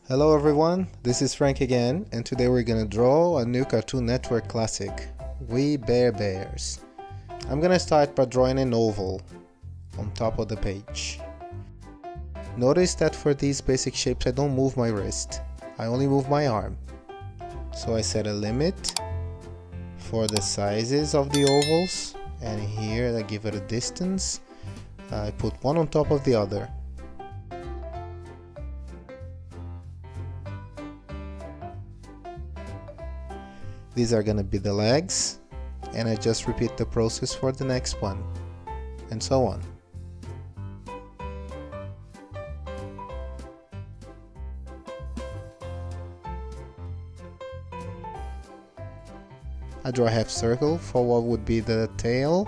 Hello everyone, this is Frank again, and today we're gonna draw a new Cartoon Network classic, We Bare Bears. I'm gonna start by drawing an oval on top of the page. Notice that for these basic shapes I don't move my wrist, I only move my arm. So I set a limit for the sizes of the ovals, and here I give it a distance. I put one on top of the other. These are gonna be the legs, and I just repeat the process for the next one, and so on. I draw a half circle for what would be the tail.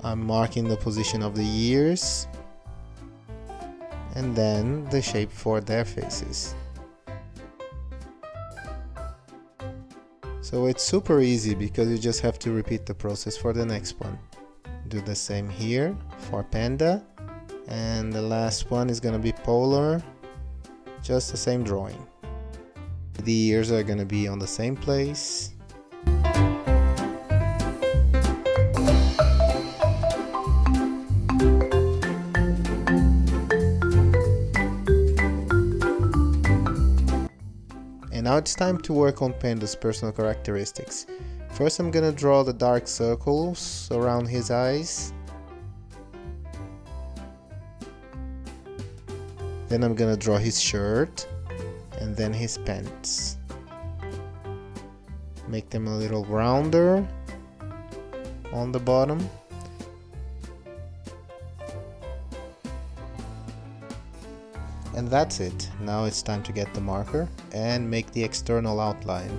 I'm marking the position of the ears, and then the shape for their faces. So it's super easy because you just have to repeat the process for the next one. Do the same here for Panda, and the last one is gonna be Polar, just the same drawing. The ears are gonna be on the same place. And now it's time to work on Panda's personal characteristics. First I'm gonna draw the dark circles around his eyes. Then I'm gonna draw his shirt, and then his pants. Make them a little rounder on the bottom. And that's it. Now it's time to get the marker and make the external outline.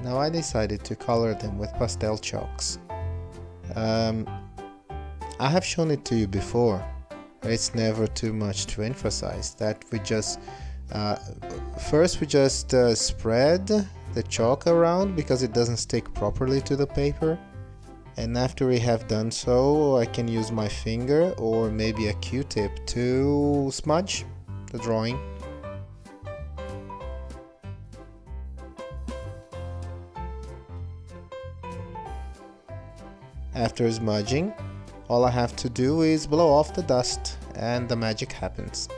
Now I decided to color them with pastel chalks. I have shown it to you before. It's never too much to emphasize that we just first we just spread the chalk around because it doesn't stick properly to the paper, and after we have done so I can use my finger or maybe a Q-tip to smudge the drawing. After smudging, all I have to do is blow off the dust and the magic happens.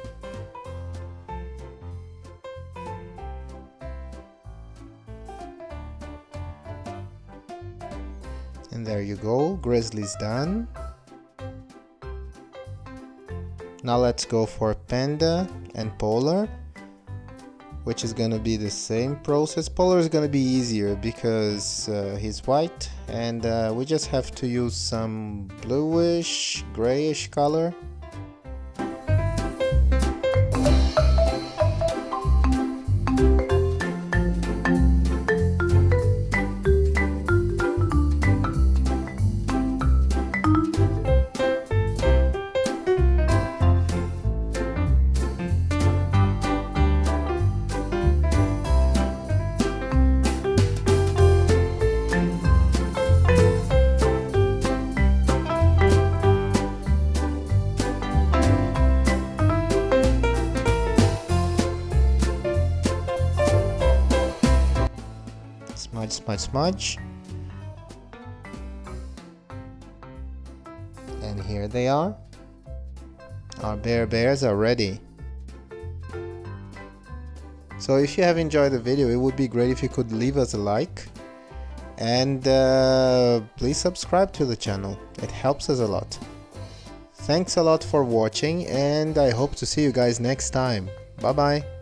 And there you go, Grizzly's done. Now let's go for Panda and Polar, which is gonna be the same process. Polar is gonna be easier because he's white, and we just have to use some bluish, grayish color. smudge, smudge, smudge. And here they are. Our bear bears are ready. So if you have enjoyed the video, it would be great if you could leave us a like. And please subscribe to the channel. It helps us a lot. Thanks a lot for watching, and I hope to see you guys next time. Bye bye.